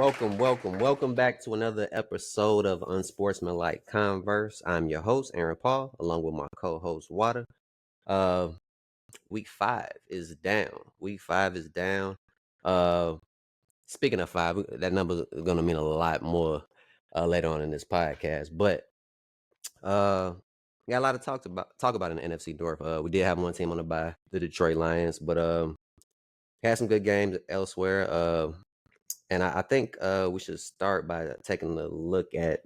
Welcome back to another episode of Unsportsmanlike Converse. I'm your host, Aaron Paul, along with my co-host, Water. Uh, week 5 is down. Week 5 is down. Uh, Speaking of 5, that number is going to mean a lot more later on in this podcast. But we got a lot to talk about in the NFC North. We did have one team on the bye, the Detroit Lions, but had some good games elsewhere. And I think we should start by taking a look at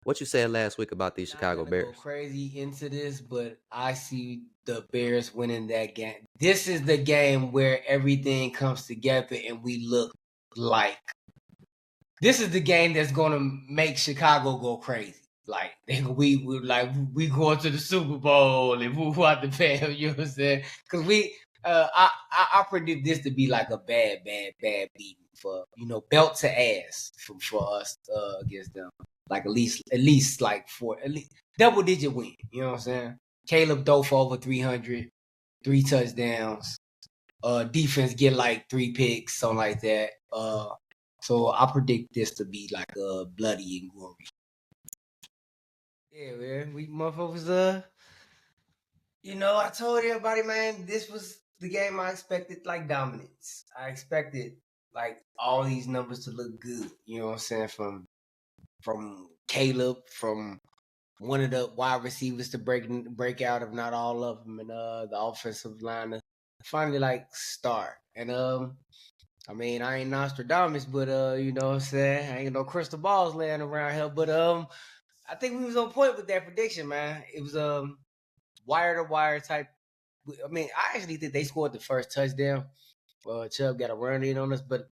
what you said last week about these Not Chicago gonna go Bears. crazy into this, but I see the Bears winning that game. This is the game where everything comes together and we look like. This is the game that's gonna make Chicago go crazy. Like we going to the Super Bowl and we want the Bears. You know what I'm saying? Because I predict this to be like a bad beating for belt to ass for us against them. Like at least like for at least double digit win. You know what I'm saying? Caleb throw for over 300, 3 touchdowns. Defense get like 3 picks, something like that. So I predict this to be like bloody and gory. Yeah, man. We motherfuckers. I told everybody, man, this was the game I expected, like dominance. I expected like all these numbers to look good. You know what I'm saying? From Caleb, from one of the wide receivers to break out, if not all of them, and the offensive line to finally like start. And I mean, I ain't Nostradamus, but you know what I'm saying? I ain't no crystal balls laying around here. But I think we was on point with that prediction, man. It was wire to wire type. I mean, I actually think they scored the first touchdown. Chubb got a run in on us, but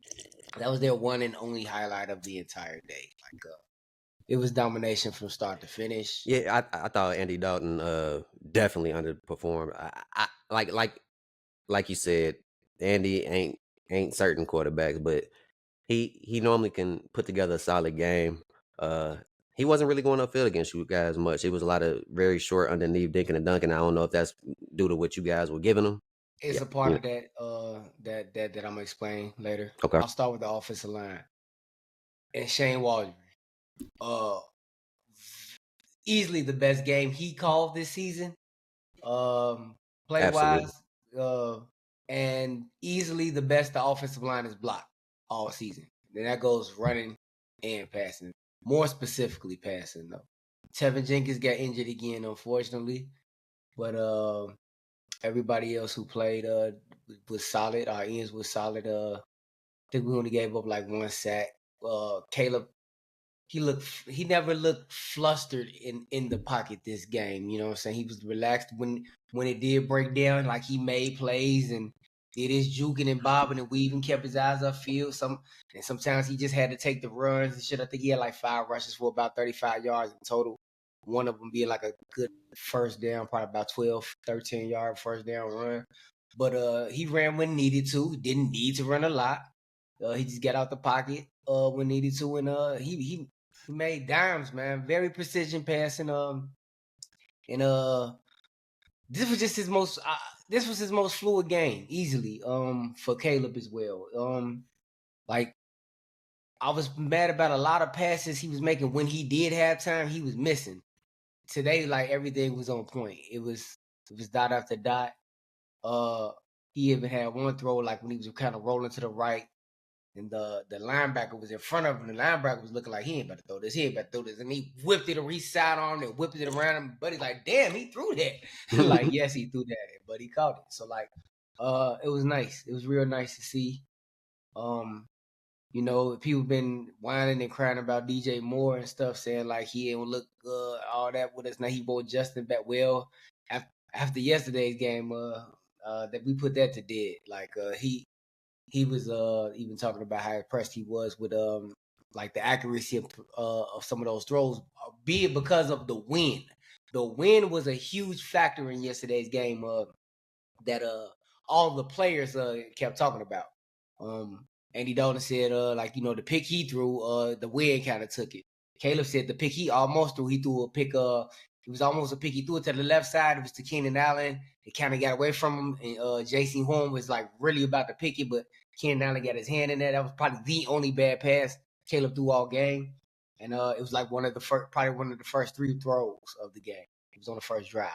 that was their one and only highlight of the entire day. Like it was domination from start to finish. Yeah, I thought Andy Dalton definitely underperformed. I like you said, Andy ain't certain quarterbacks, but he normally can put together a solid game. He wasn't really going upfield against you guys much. It was a lot of very short underneath dinking and dunking. I don't know if that's due to what you guys were giving him. It's Yeah, a part of that that I'm gonna explain later. Okay. I'll start with the offensive line. And Shane Waldron. Easily the best game he called this season. Play wise. And easily the best the offensive line is blocked all season. Then that goes running and passing. More specifically passing though. Tevin Jenkins got injured again, unfortunately. But everybody else who played was solid. Our ends was solid. I think we only gave up like 1 sack. Caleb, he never looked flustered in the pocket this game. You know what I'm saying? He was relaxed when it did break down. Like he made plays and did his juking and bobbing and weaving, kept his eyes upfield. Sometimes he just had to take the runs and shit. I think he had like 5 rushes for about 35 yards in total. One of them being like a good first down, probably about 12, 13 yard first down run. But he ran when needed to. He didn't need to run a lot. He just got out the pocket when needed to, and he made dimes, man. Very precision passing. And this was just his most. This was his most fluid game, easily. For Caleb as well. Like I was mad about a lot of passes he was making when he did have time. He was missing. Today, like everything was on point. It was dot after dot. He even had one throw like when he was kind of rolling to the right, and the linebacker was in front of him. The linebacker was looking like he ain't about to throw this. He ain't about to throw this, and he whipped it, or he sidearmed and whipped it around him. But he's like, "Damn, he threw that!" Like, yes, he threw that, but he caught it. So like, it was nice. It was real nice to see. People been whining and crying about DJ Moore and stuff, saying like he ain't look all that with us. Now he brought Justin back. Well, after yesterday's game, that we put that to dead. Like he was even talking about how impressed he was with like the accuracy of some of those throws, be it because of the wind. The wind was a huge factor in yesterday's game that all the players kept talking about. Andy Dalton said, the pick he threw, the wind kind of took it. Caleb said the pick he almost threw, he threw a pick, it was almost a pick. He threw it to the left side. It was to Keenan Allen. It kind of got away from him. And J.C. Horn was like really about to pick it, but Keenan Allen got his hand in there. That was probably the only bad pass Caleb threw all game. And it was like probably one of the first 3 throws of the game. It was on the first drive.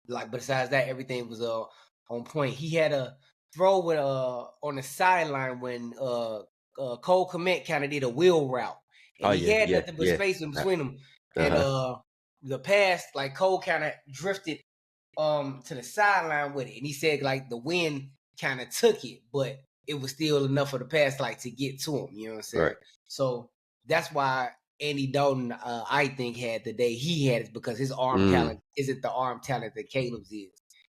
Like besides that, everything was on point. He had a throw with on the sideline when Cole Kmet kind of did a wheel route, and he had nothing but space in between them. And the pass, like Cole kind of drifted to the sideline with it, and he said like the wind kind of took it, but it was still enough for the pass like to get to him. You know what I'm saying? Right. So that's why Andy Dalton, I think, had the day he had it because his arm talent isn't the arm talent that Caleb's is.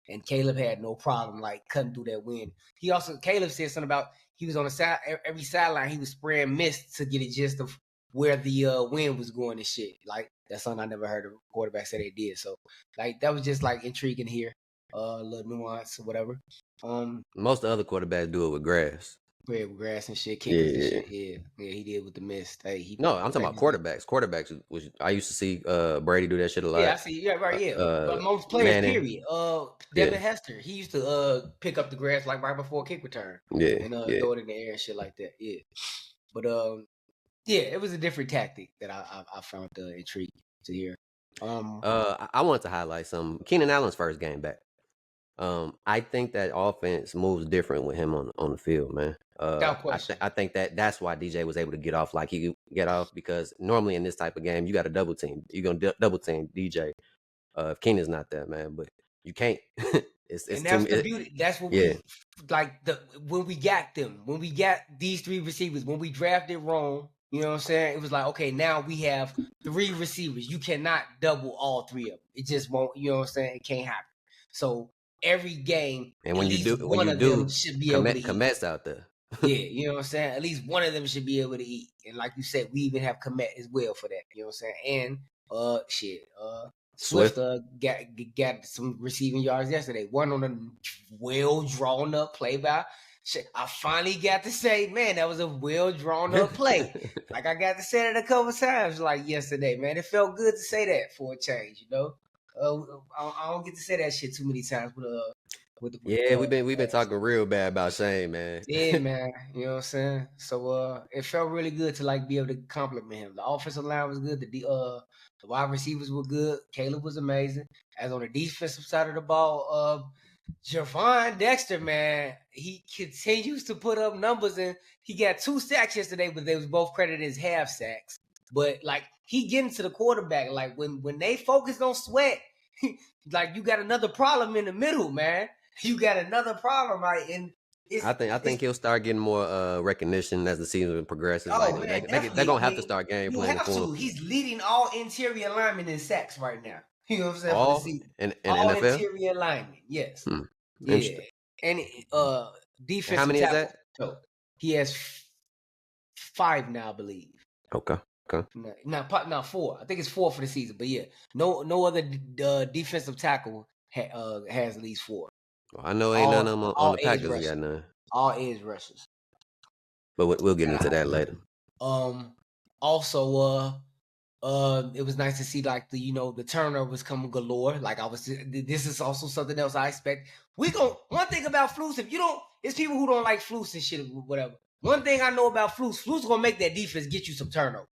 And Caleb had no problem like cutting through that wind. Caleb said something about he was on the side, every sideline, he was spraying mist to get a gist of where the wind was going and shit. Like, that's something I never heard a quarterback say they did. So, like, that was just like intriguing here. A little nuance or whatever. Most of the other quarterbacks do it with grass. Yeah, with grass and shit, kickers and shit. Yeah, he did with the mist. Hey, no, I'm talking about quarterbacks. Quarterbacks, which I used to see Brady do that shit a lot. Yeah, I see. Yeah, right. Yeah, but most players, Manning. period. Devin Hester, he used to pick up the grass like right before kick return. And throw it in the air and shit like that. Yeah, but yeah, it was a different tactic that I found intriguing to hear. I wanted to highlight some Keenan Allen's first game back. I think that offense moves different with him on the field, man. I think that's why DJ was able to get off like he get off, because normally in this type of game you got to double team. You're gonna double team DJ if Keenan's not there, man. But you can't. it's and that's the beauty. That's what we like. When we got these 3 receivers, when we drafted Rome, you know what I'm saying? It was like, okay, now we have 3 receivers. You cannot double all 3 of them. It just won't. You know what I'm saying? It can't happen. So every game, and when you do, them should be able to eat. Komet's out there. Yeah, you know what I'm saying? At least one of them should be able to eat. And like you said, we even have Komet as well for that. You know what I'm saying? And Swift got some receiving yards yesterday. One on a well drawn up play by. I finally got to say, man, that was a well drawn up play. Like I got to say it a couple times, like yesterday, man. It felt good to say that for a change, you know. I don't get to say that shit too many times with we've been talking real bad about Shane, man. Yeah, man. You know what I'm saying? So it felt really good to like be able to compliment him. The offensive line was good. The wide receivers were good. Caleb was amazing. As on the defensive side of the ball, Javon Dexter, man, he continues to put up numbers, and he got 2 sacks yesterday, but they was both credited as half sacks. But like he getting to the quarterback, like when they focused on Sweat, like you got another problem in the middle, man. You got another problem, right? And I think he'll start getting more recognition as the season progresses. Oh, like man, they're gonna have to start game playing for him. He's leading all interior linemen in sacks right now. You know what I'm saying? All for the season. in all NFL? Interior linemen, yes. Yeah. And defensive. How many tackle, is that? So he has 5 now, I believe. Okay. No, 4. I think it's 4 for the season. But yeah, no other defensive tackle has at least 4. Well, I know ain't none of them on the Packers got none. All edge rushers. But we'll get into that later. Also, it was nice to see like the turnovers coming galore. Like this is also something else I expect. One thing about Flus, it's people who don't like Flus and shit or whatever. One thing I know about Flus gonna make that defense get you some turnovers.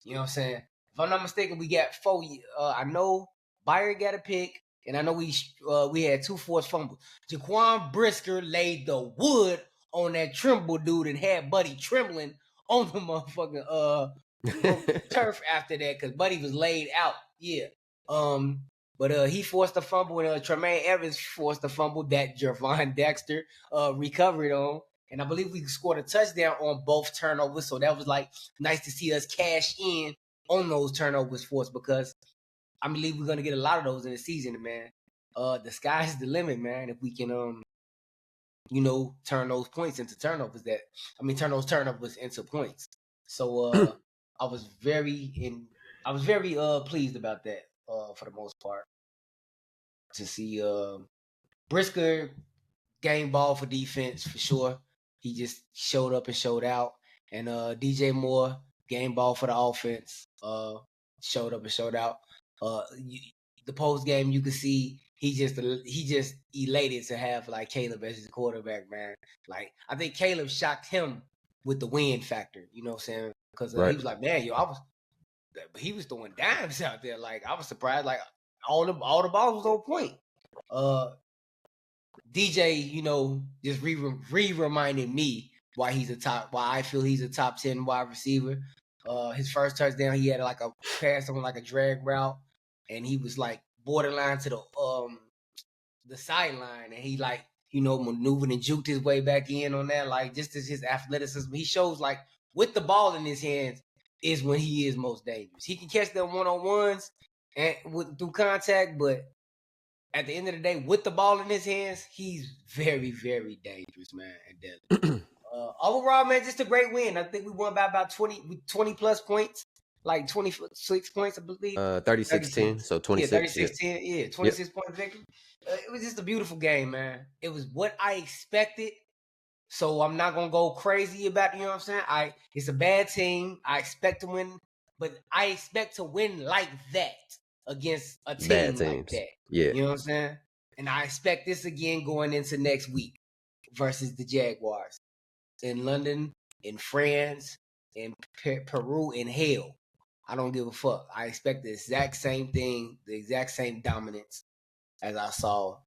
You know what I'm saying? If I'm not mistaken, we got 4. I know Bayer got a pick, and I know we had 2 forced fumbles. Jaquan Brisker laid the wood on that Trimble dude and had Buddy trembling on the motherfucking turf after that because Buddy was laid out. Yeah. But he forced a fumble, and Tremaine Evans forced a fumble that Javon Dexter recovered on. And I believe we scored a touchdown on both turnovers. So that was like nice to see us cash in on those turnovers for us, because I believe we're going to get a lot of those in the season, man. The sky's the limit, man. If we can, turn those points into turnovers turn those turnovers into points. So I was very pleased about that for the most part. To see Brisker game ball for defense for sure. He just showed up and showed out. And DJ Moore, game ball for the offense, showed up and showed out. The post game, you could see he just elated to have like Caleb as his quarterback, man. Like I think Caleb shocked him with the win factor. You know what I'm saying? Because he was like, man, he was throwing dimes out there. Like I was surprised. Like all the balls was on point. DJ, just reminded me why I feel he's a top 10 wide receiver. His first touchdown, he had like a pass on like a drag route, and he was like borderline to the sideline, and he like maneuvered and juked his way back in on that. Like just as his athleticism, he shows like with the ball in his hands is when he is most dangerous. He can catch them one-on-ones and through contact, but at the end of the day, with the ball in his hands, he's very, very dangerous, man. And overall, man, just a great win. I think we won by about 20 plus points, like 26 points, I believe. 36-10, so 26. Yeah, 36-10. Yeah, 26 point victory. It was just a beautiful game, man. It was what I expected. So I'm not gonna go crazy about, you know what I'm saying? It's a bad team. I expect to win, but I expect to win like that against a team like that. Yeah. You know what I'm saying? And I expect this again going into next week versus the Jaguars in London, in France, in Peru, in hell. I don't give a fuck. I expect the exact same thing, the exact same dominance as I saw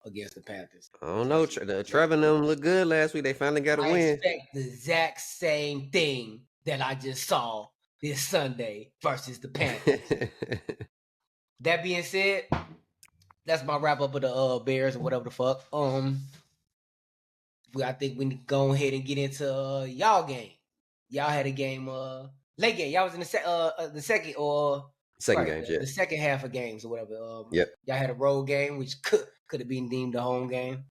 against the Panthers. I don't know. Trevor and them looked good last week. They finally got a win. I expect the exact same thing that I just saw this Sunday versus the Panthers. That being said, that's my wrap up of the Bears or whatever the fuck. I think we need to go ahead and get into y'all game. Y'all had a game late game. Y'all was in the second games, yeah. The second half of games or whatever. Yep. Y'all had a road game which could have been deemed a home game.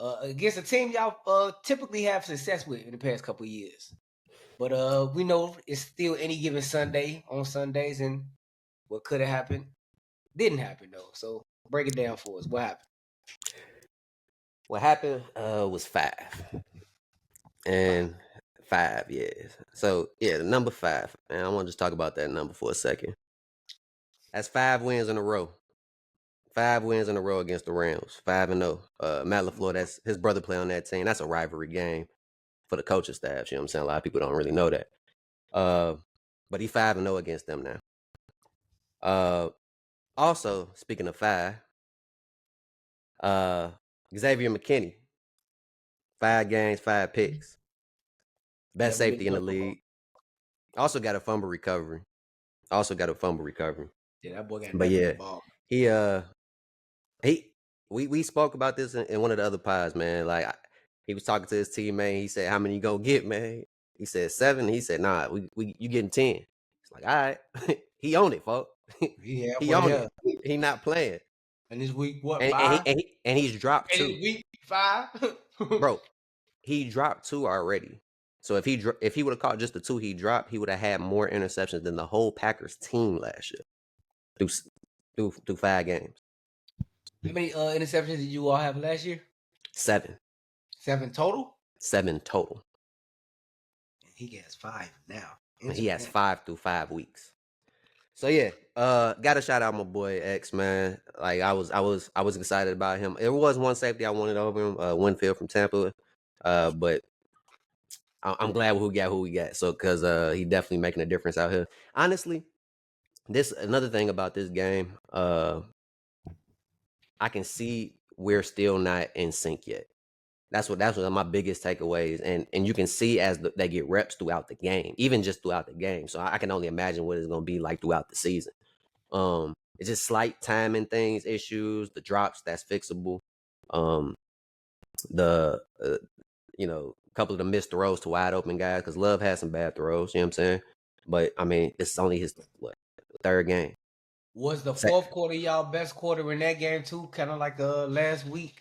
Against a team y'all typically have success with in the past couple of years. But we know it's still any given Sunday on Sundays, and what could have happened didn't happen though. So break it down for us. What happened? What happened was 5. And 5, yeah. So yeah, the number 5. And I want to just talk about that number for a second. That's 5 wins in a row. 5 wins in a row against the Rams. 5-0. Matt LaFleur, that's his brother play on that team. That's a rivalry game for the coaching staff. You know what I'm saying? A lot of people don't really know that. But he 5-0 against them now. Also, speaking of 5, Xavier McKinney, 5 games, 5 picks. Best safety in the league. Also got a fumble recovery. Yeah, that boy got the ball. We spoke about this in one of the other pods, man. Like he was talking to his teammate. He said, "How many you gonna get, man?" He said 7. He said, "Nah, you getting 10." It's like, all right, he owned it, folks. He owned it. He not playing. And this week, what? And 5? And he's dropped 2. Week 5, bro. He dropped 2 already. So if he would have caught just the 2 he dropped, he would have had more interceptions than the whole Packers team last year through 5 games. How many interceptions did you all have last year? 7. 7 total? 7 total. He has 5 now. He has 5 through 5 weeks. So yeah, gotta shout out my boy X, man. Like I was excited about him. There was one safety I wanted over him, Winfield from Tampa, but I'm glad who we got. So because he definitely making a difference out here. Honestly, another thing about this game, I can see we're still not in sync yet. That's one of my biggest takeaways, and you can see as they get reps throughout the game, even just throughout the game. So I can only imagine what it's going to be like throughout the season. It's just slight timing things, issues, the drops that's fixable. Couple of the missed throws to wide open guys because Love had some bad throws. You know what I'm saying? But I mean, it's only his 3rd game. Was the 4th quarter y'all best quarter in that game too? Kind of like last week.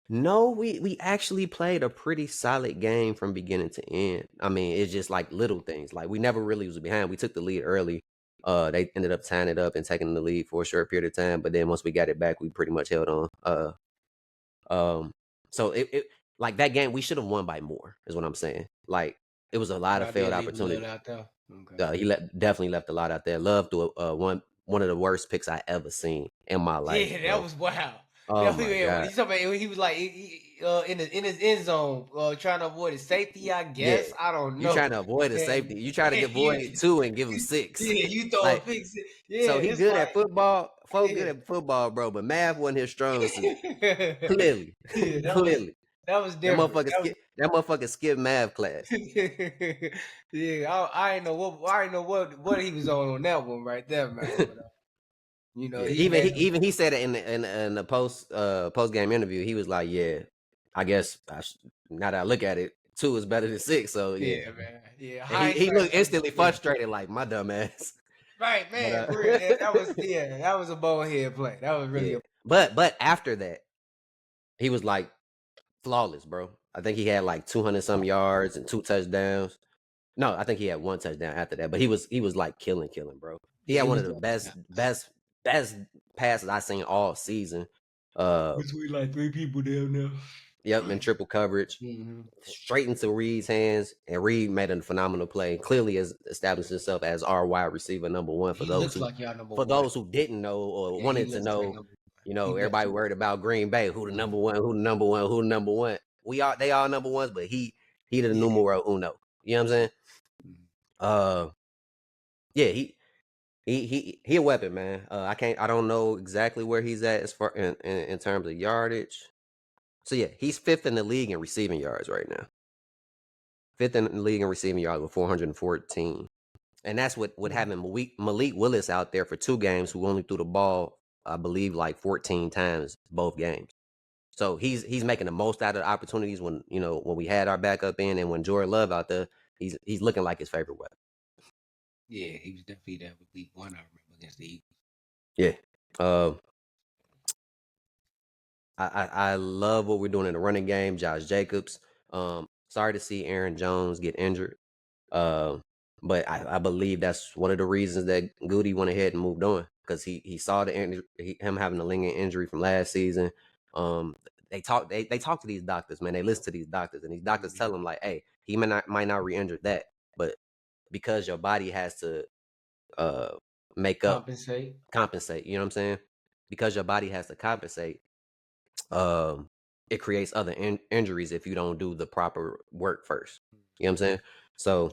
No, we actually played a pretty solid game from beginning to end. I mean, it's just like little things. Like we never really was behind. We took the lead early. They ended up tying it up and taking the lead for a short period of time. But then once we got it back, we pretty much held on. So it like that game, we should have won by more, is what I'm saying. Like it was a lot of failed opportunities. Okay. He definitely left a lot out there. Love threw one of the worst picks I ever seen in my life, Yeah, that bro. was wild. Oh That my god. he talking about he was like in his end zone, trying to avoid his safety. I Yeah. guess I don't You know. trying to avoid a And safety. You try to get you, avoid 2 and give him 6. yeah, you throw a Like, pick six. so Yeah, he it's good like at football. Folk good yeah. at football, bro, but math wasn't his strong suit. Clearly. Yeah, Clearly. that was That different. motherfucker skip that motherfucker skip math class. Yeah, I ain't know what he was on that one right there, man. But Yeah, he made him. even he said it in the post game interview. He was like, "Yeah, I guess now that I look at it, 2 is better than 6." So yeah, Yeah, man. Yeah, and he hindsight looked instantly 2020. frustrated, like my dumb ass. Right, But man. For real, that was a bonehead play. That was really yeah, a but after that, he was like flawless, bro. I think he had like 200 some yards and 2 touchdowns. No, I think he had 1 touchdown after that, but he was like killing, bro. He yeah. had He one was of the doing best passes I seen all season. between like 3 people down there. Yep, in triple coverage, Mm-hmm. straight into Reed's hands, and Reed made a phenomenal play. Clearly, has established himself as our wide receiver #1 He looks like y'all number for one. those who didn't know or Yeah, he wanted to looks like know. number one. You know, He better. everybody worried about Green Bay, who the number one, who the number one, who the number one. They all number ones, but he the Yeah. numero uno. You know what I'm saying? Mhm. Yeah, he a weapon, man. I don't know exactly where he's at as far in terms of yardage. So yeah, he's 5th in the league in receiving yards right now. 5th in the league in receiving yards with 414. And that's what having Malik Willis out there for 2 games, who only threw the ball, I believe, like 14 times both games. So he's making the most out of the opportunities when when we had our backup in, and when Jordan Love out there, he's looking like his favorite weapon. Yeah, he was definitely that with week 1. I remember against the Eagles. Yeah. Uh, I love what we're doing in the running game. Josh Jacobs. Sorry to see Aaron Jones get injured. Uh, but I believe that's one of the reasons that Goody went ahead and moved on, because he saw him having a lingering injury from last season. They talk to these doctors, man. They listen to these doctors, and these doctors tell them like, hey, he might not re-injure that, but because your body has to make up compensate, you know what I'm saying? Because your body has to compensate, it creates other injuries if you don't do the proper work first. You know what I'm saying? So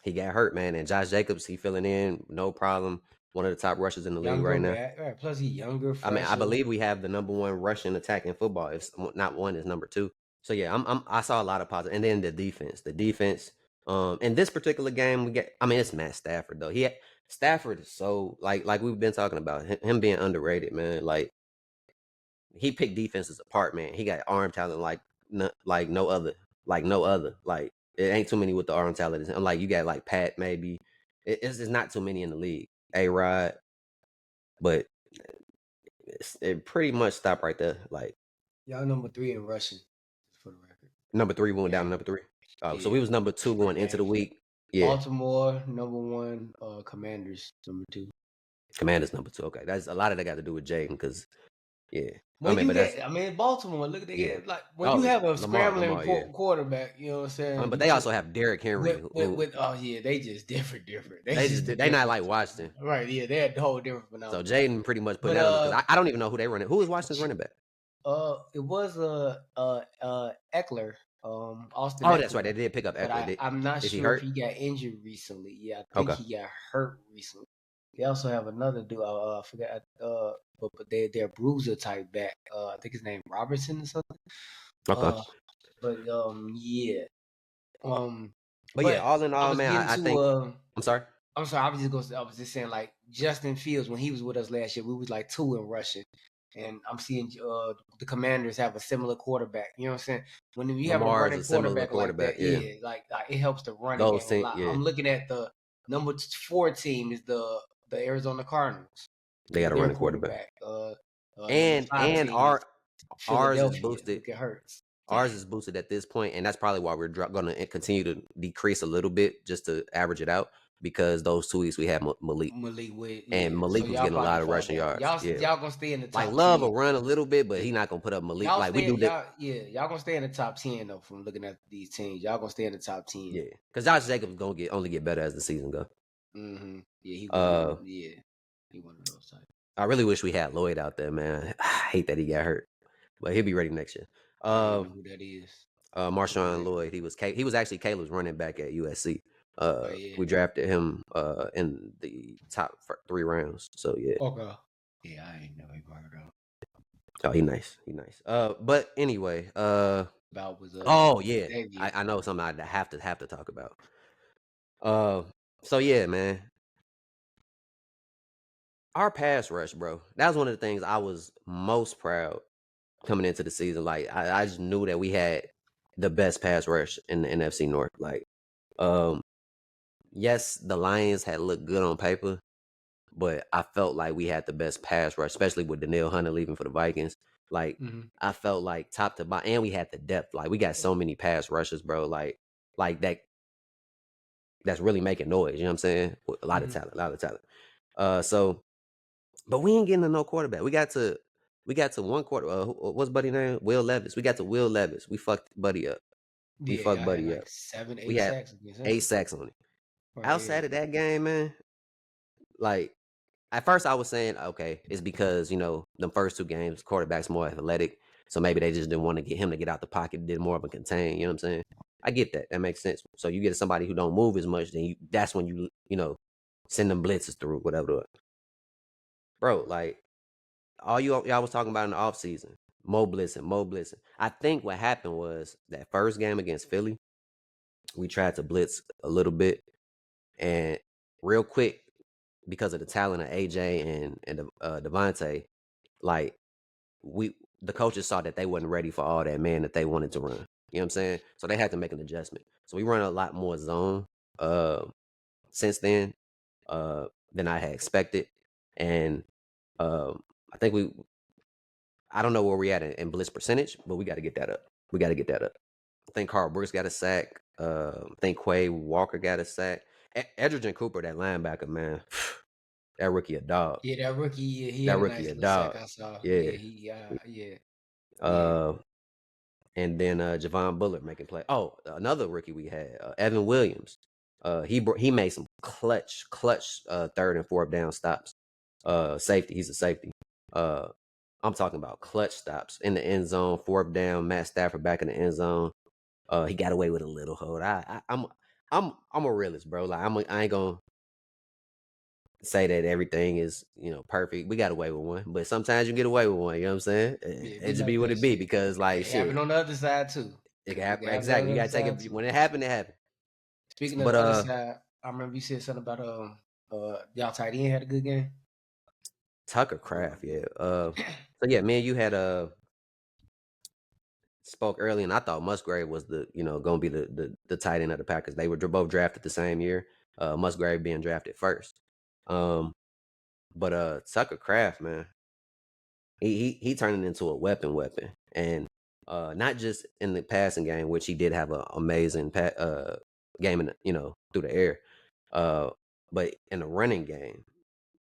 he got hurt, man, and Josh Jacobs, he filling in, no problem. One of the top rushers in the league Younger right now. man, right? Plus he younger, I mean, I fresher. believe we have the #1 rushing attack in football. If not one, is #2. So yeah, I saw a lot of positive, and then the defense. In this particular game, it's Matt Stafford though. Stafford is so like we've been talking about him being underrated, man. Like, he picked defenses apart, man. He got arm talent like no other, Like, it ain't too many with the arm talent. Like, you got like Pat, maybe. It's not too many in the league. A-Rod, but it pretty much stopped right there. Like, Y'all number 3 in rushing, for the record. number 3 went down to Yeah. number 3. So Yeah. we was number 2 going into the week. Yeah, Baltimore #1, Commanders #2. Commanders number 2. Okay, that's a lot of that got to do with Jaden, because yeah, When you but that's get, Baltimore, look at they yeah. get like when you Oh, have a scrambling Lamar, yeah. quarterback, you know what I'm saying? But You they just also have Derrick Henry, who oh yeah, they just different. They just they not different. like Washington. Right, yeah, they're a whole different So phenomenon. Jaden pretty much put But that on, because I don't even know who they running. Who is Washington's running back? it was Eckler, Austin Oh, that's right. Eckler. They did pick up But Eckler. I'm not Is he sure if hurt? he got injured recently. Yeah, I think Okay. he got hurt recently. They also have another dude. I forgot. But they're bruiser type back. I think his name Robertson or something. Okay. But yeah. But yeah, But all in I all, was man, getting I think. to I'm sorry. I'm sorry. I was just saying, like Justin Fields when he was with us last year, we was like 2 in rushing, and I'm seeing the Commanders have a similar quarterback. You know what I'm saying? When you have a Lamar is running a similar quarterback like quarterback. that, Yeah. yeah, like it helps the running Those game a 10. lot. Yeah. I'm looking at the number 4 team is the Arizona Cardinals They got with a their running quarterback. quarterback. Number And 5 team is ours is Philadelphia. boosted. Look at Hurts. Ours is boosted at this point, and that's probably why we're going to continue to decrease a little bit, just to average it out, because those 2 weeks we had Malik. Malik with And so Malik was y'all getting a probably lot of fall rushing back. yards. Yeah. Y'all gonna stay in the Like, top Love 10. will run a little bit, but Yeah. he's not gonna put up Malik. Y'all Like, we stay, do that. y'all gonna stay in the top 10 though. From looking at these teams, y'all gonna stay in the top 10. Yeah, because Josh Jacobs gonna only get better as the season go. Mm-hmm. Yeah, he one of Uh, them. Yeah, he one of those types. I really wish we had Lloyd out there, man. I hate that he got hurt, but he'll be ready next year. I don't even know who that is. Who is Marshawn that? Lloyd, he was actually Caleb's running back at USC. Oh yeah. We drafted him in the top 3 rounds. So yeah. Okay. Yeah, I ain't never even heard of. Oh, he nice. He nice. But anyway, About was oh yeah, Xavier. I know something I have to talk about. Uh, so yeah, man, our pass rush, bro. That was one of the things I was most proud coming into the season. Like I just knew that we had the best pass rush in the NFC North. Like, um, yes, the Lions had looked good on paper, but I felt like we had the best pass rush, especially with Danielle Hunter leaving for the Vikings. Like Mm-hmm. I felt like top to bottom, and we had the depth. Like we got so many pass rushes, bro. Like that's really making noise. You know what I'm saying? With a lot of Mm-hmm. talent, a lot of talent. So, but we ain't getting to no quarterback. We got to one quarter. What's Buddy name? Will Levis. We got to Will Levis. We fucked Buddy up. We Yeah, fucked y'all had Buddy like up. seven, We eight had sacks against him. 8 sacks on it. Right. Yeah. Outside of that game, man, like at first I was saying, okay, it's because, the first 2 games, quarterback's more athletic. So maybe they just didn't want to get him to get out the pocket, did more of a contain, you know what I'm saying? I get that. That makes sense. So you get somebody who don't move as much, then that's when send them blitzes through, whatever. Bro, like all y'all was talking about in the offseason, Mo blitzing, Mo blitzing. I think what happened was that first game against Philly, we tried to blitz a little bit, and real quick, because of the talent of AJ and Devante, like the coaches saw that they wasn't ready for all that man that they wanted to run. You know what I'm saying? So they had to make an adjustment. So we run a lot more zone uh since then than I had expected. And I think I don't know where we at in blitz percentage, but we got to get that up. We got to get that up. I think Carl Brooks got a sack. I think Quay Walker got a sack. Edgerton Cooper, that linebacker, man, that rookie a dog. Yeah, that rookie. Yeah, he That had a rookie nice a little sack. dog. I saw. Yeah. Yeah, he. Yeah, yeah. Uh, and then Javon Bullard making play. Oh, another rookie we had, Evan Williams. He made some clutch third and fourth down stops. Safety. He's a safety. Uh, I'm talking about clutch stops in the end zone, fourth down. Matt Stafford back in the end zone. He got away with a little hold. I'm a realist, bro. Like I ain't gonna say that everything is perfect. We got away with one, but sometimes you get away with one. You know what I'm saying? Yeah, It be just be like what that it be shit. because like It happened shit, on the other side too. it can It happen. can happen on Exactly. the You other gotta take side it too. when it happened. It happened. Speaking of But the other side, I remember you said something about y'all tight end had a good game. Tucker Craft, yeah. So yeah, me and you had spoke early, and I thought Musgrave was gonna be the tight end of the Packers. They were both drafted the same year. Musgrave being drafted first. But Tucker Craft, man, he turned it into a weapon, and not just in the passing game, which he did have an amazing game in through the air, but in the running game,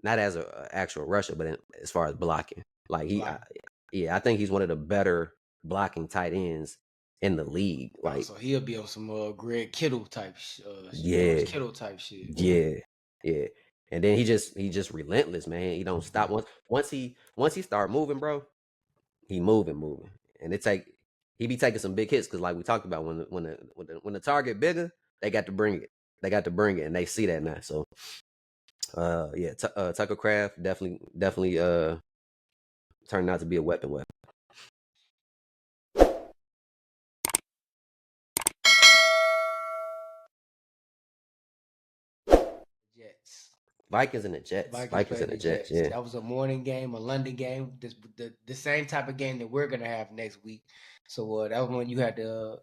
not as a actual rusher, but as far as blocking, like Block. yeah, I think he's one of the better blocking tight ends in the league. Oh, Like, so he'll be on some Greg Kittle type, George yeah, Kittle type shit. yeah, yeah. And then he just relentless, man. He don't stop once he start moving, bro. He moving, and he be taking some big hits because, like we talked about, when the target bigger, they got to bring it. They got to bring it, and they see that now. So, yeah, Tucker Craft definitely turned out to be a weapon. Jets. Vikings and the Jets. Vikings Vikings played and the the Jets. Jets. Yeah. That was a morning game, a London game. The same type of game that we're gonna have next week. So that was when you had to.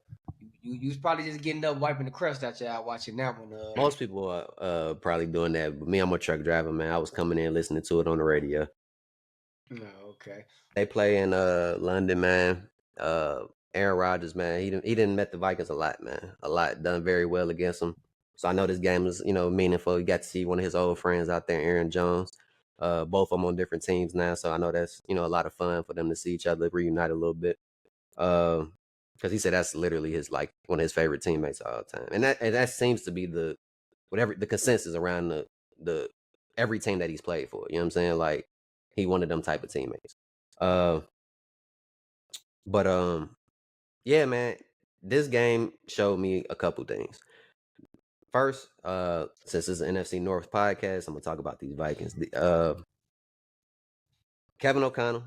You was probably just getting up, wiping the crust out your eye, watching that one. Most people are probably doing that, but me, I'm a truck driver, man. I was coming in listening to it on the radio. No, okay. They play in London, man. Aaron Rodgers, man, he didn't met the Vikings a lot, man. A lot, done very well against them. So I know this game is meaningful. You got to see one of his old friends out there, Aaron Jones. Both of them on different teams now, so I know that's a lot of fun for them to see each other reunite a little bit. Because he said that's literally his, like, one of his favorite teammates all the time, and that seems to be whatever the consensus around the every team that he's played for. You know what I'm saying? Like he one of them type of teammates. But yeah, man, this game showed me a couple things. First, since it's an NFC North podcast, I'm gonna talk about these Vikings. Kevin O'Connell,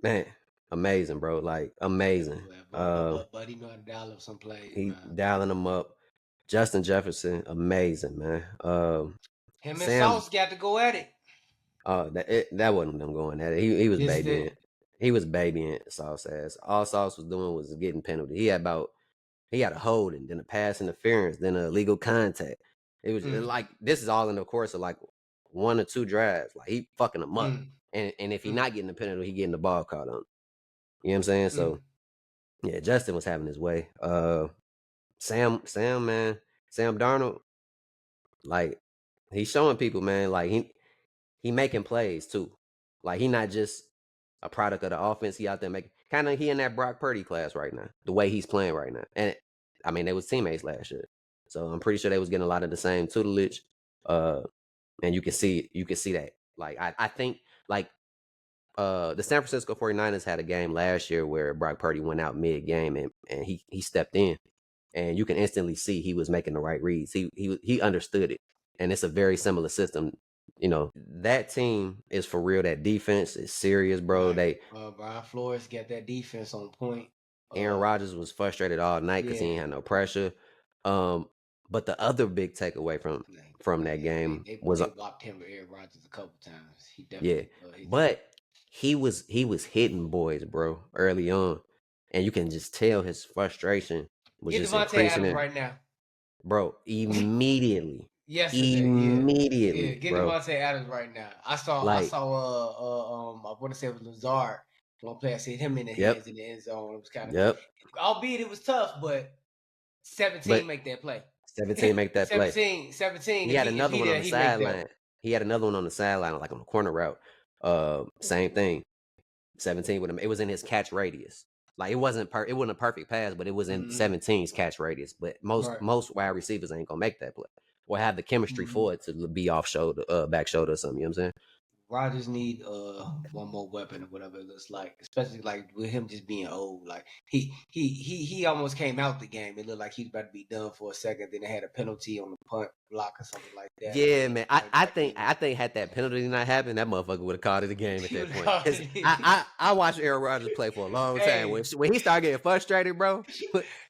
man, amazing, bro. Like amazing. Buddy know how to dial up some plays, He man. dialing them up. Justin Jefferson, amazing, man. Him and Sam, Sauce got to go at it. that wasn't them going at it. He was Yes, babying. He was babying Sauce ass. All Sauce was doing was getting penalty. He had a holding, then a pass interference, then a illegal contact. It was like this is all in the course of like 1 or 2 drives. Like he fucking them up. And if he not getting the penalty, he getting the ball caught on. You know what I'm saying? So yeah, Justin was having his way. Sam, man, Sam Darnold, like he's showing people, man, like he making plays too. Like he not just a product of the offense. He out there making he in that Brock Purdy class right now. The way he's playing right now, and I mean they was teammates last year, so I'm pretty sure they was getting a lot of the same tutelage. And you can see that. Like I think like the San Francisco 49ers had a game last year where Brock Purdy went out mid game and he stepped in, and you can instantly see he was making the right reads. He understood it, and it's a very similar system. You know, that team is for real. That defense is serious, bro. Right. Brian Flores got that defense on point. Aaron Rodgers was frustrated all night because he ain't had no pressure. But the other big takeaway from that game was they blocked him with Aaron Rodgers a couple times. He definitely but he was hitting boys, bro, early on, and you can just tell his frustration was just Devante increasing Adams right now, bro. Immediately, immediately, get bro. Devante Adams right now. I saw I want to say it was Lazard. One player said him in the hands in the end zone. It was kind of albeit it was tough, but 17 make that play. 17 make that play. 17. He had another one on the sideline. He had another one on the sideline, like on the corner route. Same thing. 17 with him. It was in his catch radius. Like it wasn't a perfect pass, but it was in 17's catch radius. But most wide receivers ain't gonna make that play or have the chemistry for it to be off shoulder, back shoulder or something. You know what I'm saying? Rodgers need one more weapon or whatever it looks like, especially like with him just being old. Like he almost came out the game. It looked like he was about to be done for a second. Then they had a penalty on the punt block or something like that. Yeah, man. I think had that penalty not happened, that motherfucker would have called it a game at that point. I watched Aaron Rodgers play for a long time. When he started getting frustrated, bro,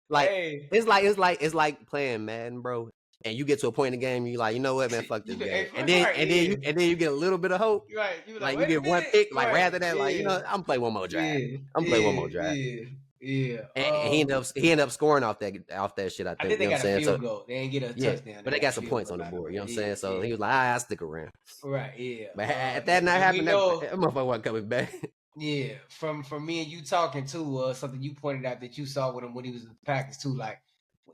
like it's like playing Madden, bro. And you get to a point in the game, you like, you know what, man, fuck this game. And then you get a little bit of hope. Right. Like you get one pick, like rather than like, you know, I'm playing one more drive. I'm playing one more drive. Yeah. And he ended up scoring off that shit, I think. I think they got a field goal. They didn't get a touchdown. But they got some points on the board, you know what I'm saying? So he was like, I'll stick around. Right, yeah. But at that not happening, that motherfucker wasn't coming back. Yeah, from me and you talking too, something you pointed out that you saw with him when he was in practice too. Like,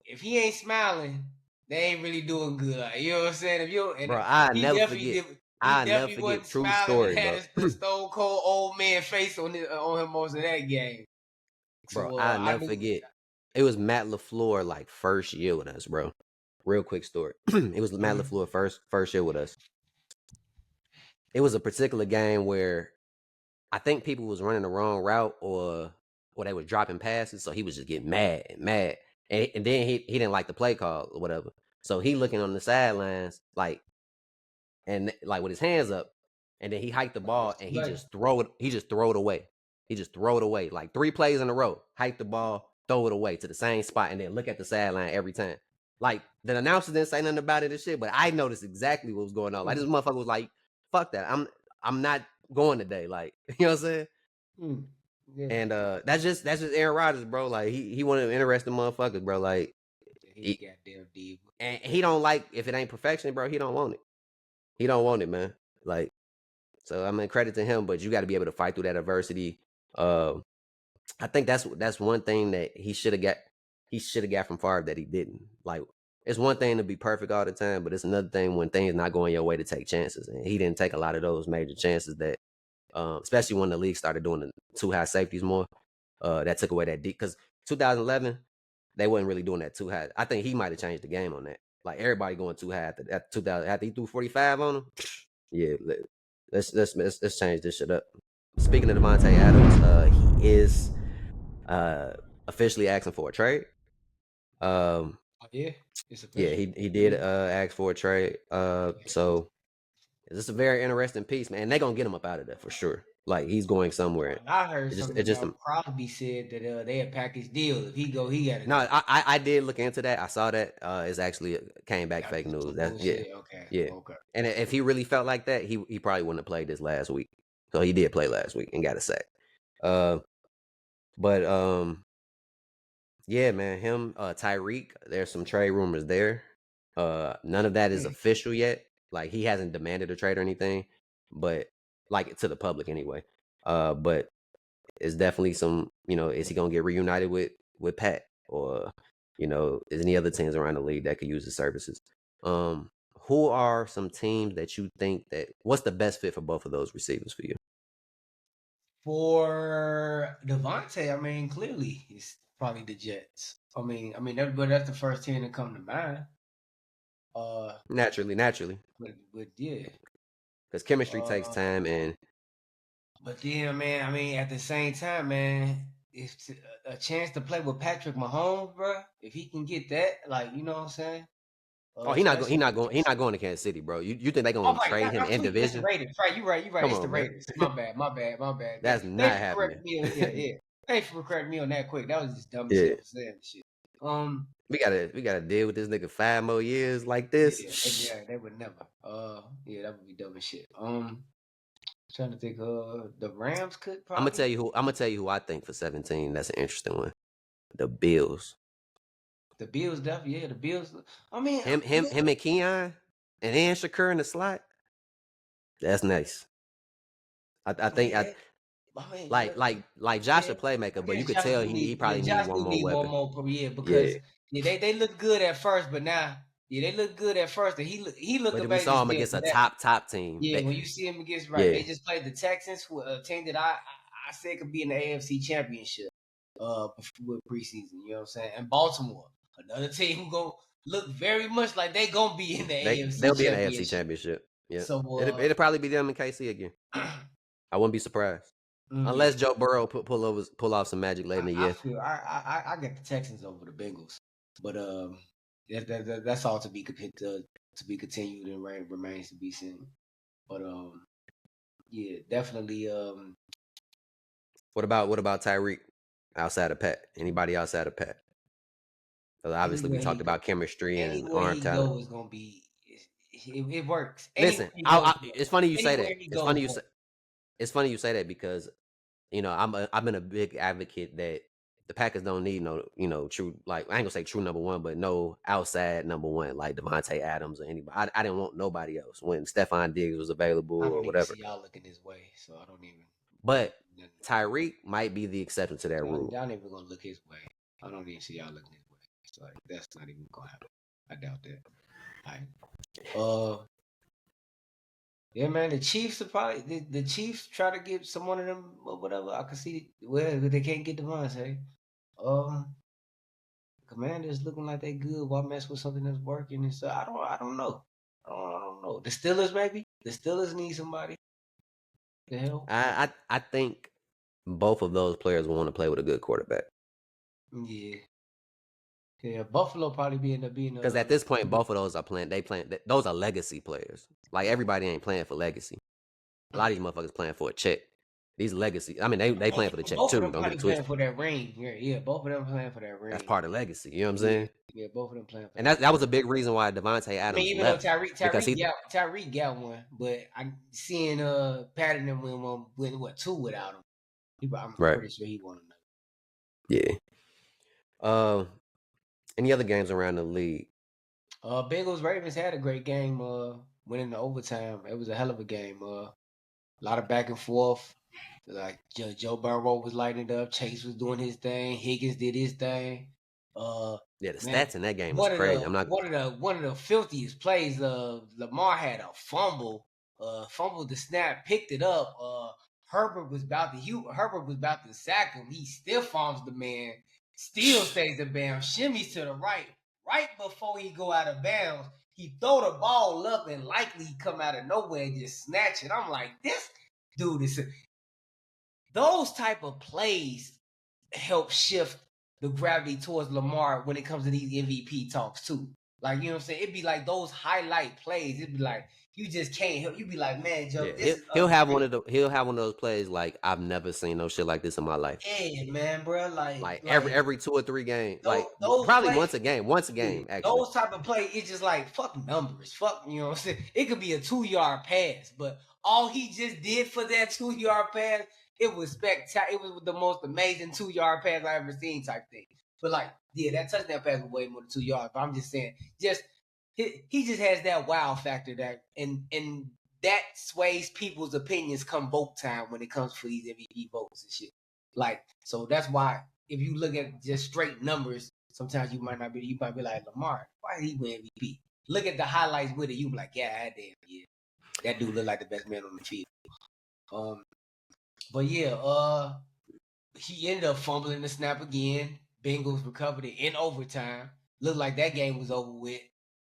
if he ain't smiling, they ain't really doing good. Like, you know what I'm saying? If you, bro, I never forget. I never forget true story, bro. Had the stone cold old man face on him most of that game. Bro, so, I never forget. It was Matt LaFleur like first year with us, bro. Real quick story. It was Matt LaFleur first year with us. It was a particular game where I think people was running the wrong route or they were dropping passes, so he was just getting mad. And then he didn't like the play call or whatever. So he looking on the sidelines like with his hands up, and then he hiked the ball and he just throw it away. He just throw it away. Like 3 plays in a row. Hike the ball, throw it away to the same spot, and then look at the sideline every time. Like the announcer didn't say nothing about it and shit, but I noticed exactly what was going on. Like this motherfucker was like, fuck that. I'm not going today. Like, you know what I'm saying? Yeah. And that's just Aaron Rodgers, bro. Like he one of the interesting motherfuckers, bro. Like he goddamn deep. And he don't like if it ain't perfection, bro. He don't want it. He don't want it, man. Like, so I mean, credit to him, but you got to be able to fight through that adversity. I think that's one thing that he should have got. He should have got from Favre that he didn't. Like, it's one thing to be perfect all the time, but it's another thing when things not going your way to take chances. And he didn't take a lot of those major chances that, especially when the league started doing the 2 high safeties more. That took away that deep because 2011 they wasn't really doing that 2 high. I think he might have changed the game on that. Like everybody going too high at 2000 after he threw 45 on him. Yeah, let's change this shit up. Speaking of Devante Adams, he is officially asking for a trade. Yeah, it's Yeah, official. he did ask for a trade. So this is a very interesting piece, man. They're gonna get him up out of there for sure. Like he's going somewhere. I heard It something just about Crosby said that they a package deal. If he go, he gotta no. go. I did look into that. I saw that. It's actually came back That's fake just news. some That's yeah, bullshit. Okay, yeah. okay. And if he really felt like that, he probably wouldn't have played this last week. So he did play last week and got a sack. Uh, but yeah, man, him, Tyreek. There's some trade rumors there. None of that is official yet. Like he hasn't demanded a trade or anything, but like to the public anyway. But it's definitely some. Is he gonna get reunited with Pat, or is any other teams around the league that could use his services? Who are some teams that you think that what's the best fit for both of those receivers for you? For Devante, I mean, clearly it's probably the Jets. But that's the first team to come to mind. Naturally, But yeah. because chemistry takes Uh, time, and but then, man, I mean, at the same time, man, it's a chance to play with Patrick Mahomes, bro. If he can get that, like, you know what I'm saying? oh, he Especially. not going, to Kansas City, bro. You think they Oh, gonna right. trade him I'm in tweaking. That's the division? Raiders. Right. You're right. You're right. Come It's the on, man. Raiders. My bad. My bad. My bad. That's Thanks not for happening. correcting me. Yeah, yeah. Thanks for correcting me on that quick. That was just dumb as Yeah, hell for saying the shit. Um, we gotta deal with this nigga 5 more years like this. yeah, they would never. Yeah, that would be dumb as shit. Trying to think. The Rams could I'm gonna probably. tell you who. I'm gonna tell you who I think for 17. That's an interesting one. The Bills. The Bills, definitely. Yeah, the Bills. I mean, Him and Keon, and then Shakur in the slot. That's nice. I think yeah. I mean, like Josh yeah. a playmaker, I but you guess could Josh tell do he need. Yeah, probably need Josh one do more need one weapon. more per year Yeah, because they look good at first, but now they look good at first, and he look but we amazing saw him still. against a But that top team. yeah, when you see him against right, Yeah, they just played the Texans, who a team that I said could be in the AFC Championship with preseason. You know what I'm saying? And Baltimore, another team who gonna look very much like they gonna be in the AFC they'll be in the AFC Championship. Championship. Yeah, So it'll probably be them in KC again. I wouldn't be surprised. yeah. Unless Joe Burrow pull off some magic late in the I year. feel I get the Texans over the Bengals, but that's all to be continued and remains to be seen. But yeah, definitely What about Tyreek outside of Pat? Anybody outside of Pat? Because obviously we anywhere he talked go, about chemistry and anywhere arm he talent. go is gonna be it works. Listen, Anywhere he goes, it's funny you say anywhere that. he goes works. It's funny you say that because I've been a big advocate that the Packers don't need no true, like I ain't gonna say true number one, but no outside number one like Devante Adams or anybody. I didn't want nobody else when Stephon Diggs was available I or don't even whatever. see y'all looking this way, so I don't even. But Tyreek might be the exception to that Y'all, rule. y'all ain't even gonna look his way. I don't even see y'all looking his way. It's like that's not even gonna happen. I doubt that. All right. Yeah, man. The Chiefs are probably the Chiefs try to get some one of them or whatever. I can see where they can't get Devontae. Um, Commanders looking like they good. Why mess with something that's working and stuff? I don't know. I don't know. The Steelers maybe. The Steelers need somebody to help. I think both of those players will want to play with a good quarterback. Yeah. Yeah. Buffalo probably end up being Because at this point, both of those are playing. Those are legacy players. Like everybody ain't playing for legacy. A lot of these motherfuckers playing for a check. These legacy. I mean, they playing for the check both of too. them Don't get probably it playing twisted. for that ring. Yeah, yeah. Both of them playing for that That's ring. part of legacy. You know what I'm Yeah, saying? yeah. Both of them playing for And that that ring. was a big reason why Devontae I mean, Adams even though left because Tyreek got one, but I'm seeing Patton and win what 2 without him. I'm right. pretty sure he won another. Yeah. Any other games around the league? Bengals Ravens had a great game. Winning the overtime. It was a hell of a game. A lot of back and forth. Like Joe Burrow was lighting it up. Chase was doing his thing. Higgins did his thing. Yeah, the Man, stats in that game was crazy. I'm not. one of the filthiest plays. Lamar had a fumble. Fumbled the snap, picked it up. Herbert was about to sack him. He still farms the man. Still stays the bam. Shimmies to the right. right before he go out of bounds, he throw the ball up and likely come out of nowhere and just snatch it. I'm like, this dude is... Those type of plays help shift the gravity towards Lamar when it comes to these MVP talks too. Like, you know what I'm saying? It'd be like those highlight plays. It'd be like, you just can't help. You'd be like, man, Joe, this is he'll have one of those plays like I've never seen no shit like this in my life. Yeah, man, bro. Like every 2 or 3 games, like those probably plays, once a game, actually. Those type of play, it's just like fuck numbers, fuck. You know what I'm saying? It could be a 2-yard pass, but all he just did for that 2-yard pass, it was spectacular. It was the most amazing 2-yard pass I ever seen, type thing. But like, yeah, that touchdown pass was way more than 2 yards. But I'm just saying, he just has that wow factor that, and that sways people's opinions come vote time when it comes for these MVP votes and shit. Like, so that's why if you look at just straight numbers, sometimes you might be like, Lamar, why did he win MVP? Look at the highlights with it, you be like, yeah, damn, yeah, that dude look like the best man on the field. But yeah, he ended up fumbling the snap again. Bengals recovered it in overtime. Looked like that game was over with.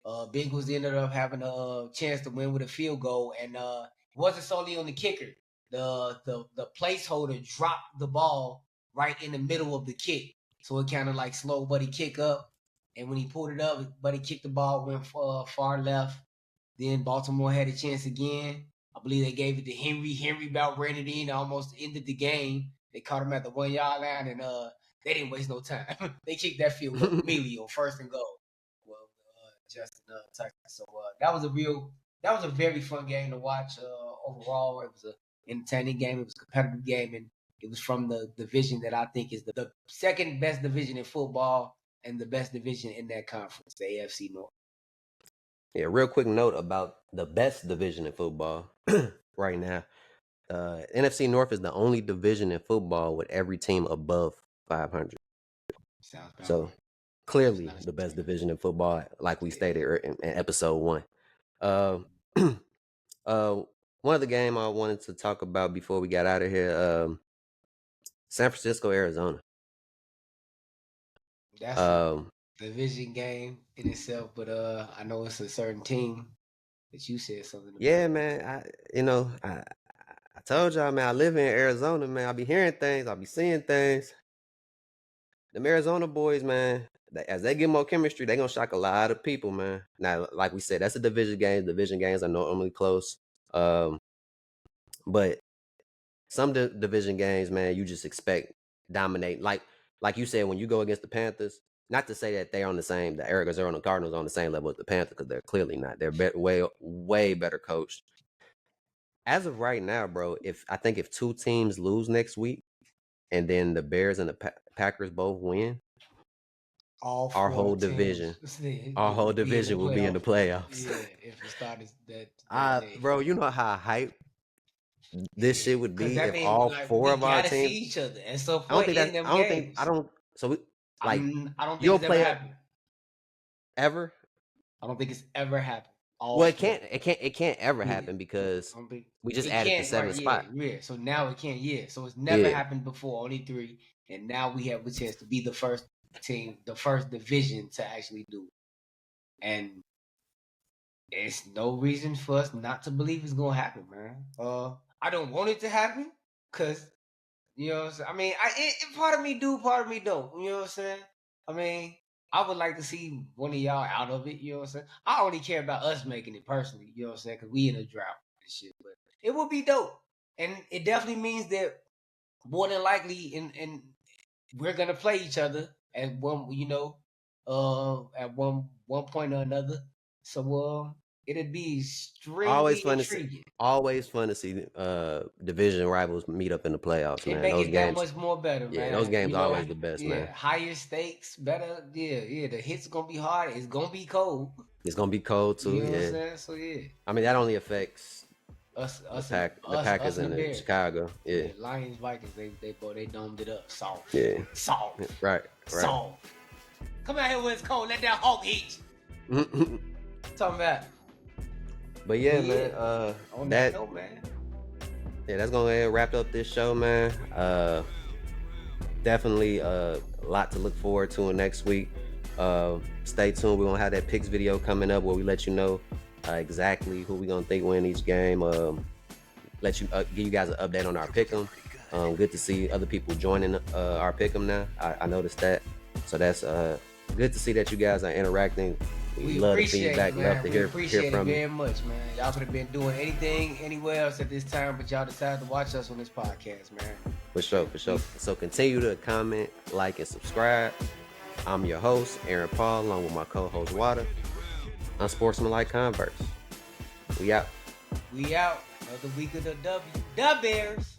Bengals ended up having a chance to win with a field goal, and it wasn't solely on the kicker. The placeholder dropped the ball right in the middle of the kick, so it kind of like slowed Buddy kick up. And when he pulled it up, Buddy kicked the ball, went far left. Then Baltimore had a chance again. I believe they gave it to Henry. Henry about ran it in, almost ended the game. They caught him at the 1-yard line, and they didn't waste no time. They kicked that field goal immediately on 1st and goal. Well, Justin Tucker. So that was a very fun game to watch. Overall, it was an entertaining game. It was a competitive game, and it was from the division that I think is the second best division in football and the best division in that conference, the AFC North. Yeah, real quick note about the best division in football right now. NFC North is the only division in football with every team above 500. So clearly the best division in football, like we stated in episode 1. One of the game I wanted to talk about before we got out of here, San Francisco, Arizona. That's a division game in itself, but I know it's a certain team that you said something about. Yeah, man. I told y'all, man, I live in Arizona, man. I be hearing things, I be seeing things. Them Arizona boys, man, as they get more chemistry, they gonna shock a lot of people, man. Now, like we said, that's a division game. Division games are normally close. But some division games, man, you just expect dominate. Like you said, when you go against the Panthers, not to say that they're on the same, the Arizona Cardinals on the same level as the Panthers, because they're clearly not. They're way better coached. As of right now, bro, I think if 2 teams lose next week, and then the Bears and the Packers both win, our whole division will be in the playoffs. Yeah, if it started that bro, you know how hype this shit would be if all 4 of our teams see each other and so I don't think I don't think you'll it's play ever happened. Ever? I don't think it's ever happened. It can't ever happen because we just added the 7th spot. Yeah, so now it can't. Yeah, so it's never happened before. Only 3, and now we have a chance to be the first team, the first division to actually do it. And it's no reason for us not to believe it's gonna happen, man. I don't want it to happen because you know what I'm saying? I mean, part of me do, part of me don't. You know what I'm saying? I mean, I would like to see one of y'all out of it. You know what I'm saying? I only care about us making it personally. You know what I'm saying? Because we in a drought and shit. But it would be dope, and it definitely means that more than likely, and we're gonna play each other at one, at one point or another. So it'd be extremely intriguing. Always fun to see division rivals meet up in the playoffs, man. Make it that much more better, man. Yeah, those games always the best, man. Higher stakes, better. Yeah. The hits gonna be hard. It's gonna be cold. It's gonna be cold too. You know what I'm saying? So yeah. I mean, that only affects the Packers and Chicago. Yeah. Lions, Vikings, they domed it up. Soft. Yeah. Soft. Right. Soft. Come out here when it's cold. Let that hawk eat. Talking about. But yeah, man. On that note, man. Yeah, that's gonna wrap up this show, man. Definitely a lot to look forward to next week. Stay tuned. We're gonna have that picks video coming up where we let you know exactly who we're gonna think win each game. Let you give you guys an update on our pick'em. Good to see other people joining our pick'em now. I noticed that, so that's good to see that you guys are interacting. We love the feedback. Love to hear from you. We appreciate it very much, man. Y'all could have been doing anything anywhere else at this time, but y'all decided to watch us on this podcast, man. For sure. So continue to comment, like, and subscribe. I'm your host, Aaron Paul, along with my co-host Water. Unsportsmanlike Converse. We out. Another week of the W. The Bears.